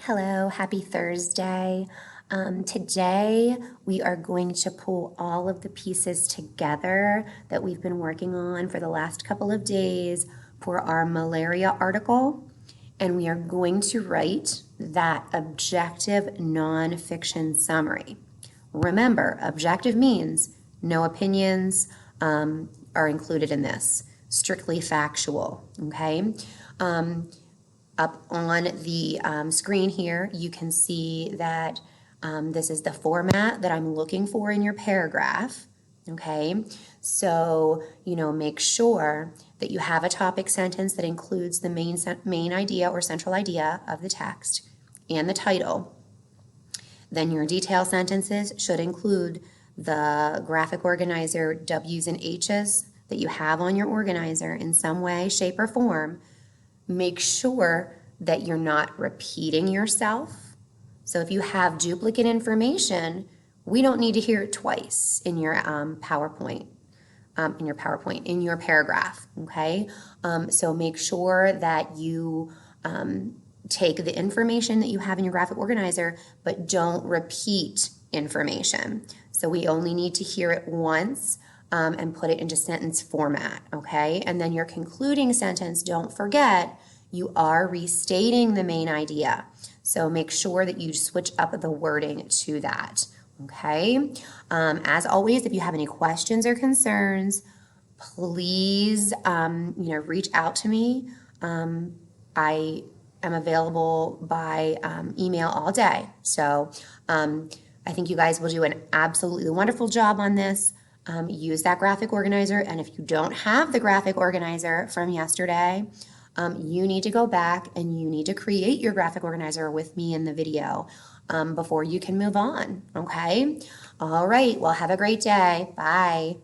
Hello, happy Thursday. Today we are going to pull all of the pieces together that we've been working on for the last couple of days for our malaria article, and we are going to write that objective nonfiction summary. Remember, objective means no opinions are included in this, strictly factual, okay? Up on the screen here, you can see that this is the format that I'm looking for in your paragraph, okay? So, make sure that you have a topic sentence that includes the main idea or central idea of the text and the title. Then your detail sentences should include the graphic organizer W's and H's that you have on your organizer in some way, shape, or form. Make sure that you're not repeating yourself. So if you have duplicate information, we don't need to hear it twice in your PowerPoint, in your paragraph, okay? So make sure that you take the information that you have in your graphic organizer, but don't repeat information. So we only need to hear it once and put it into sentence format, okay? And then your concluding sentence, don't forget, you are restating the main idea. So make sure that you switch up the wording to that, okay? As always, if you have any questions or concerns, please, reach out to me. I am available by email all day. So I think you guys will do an absolutely wonderful job on this. Use that graphic organizer, and if you don't have the graphic organizer from yesterday, you need to go back and you need to create your graphic organizer with me in the video before you can move on, okay? All right, well, have a great day. Bye.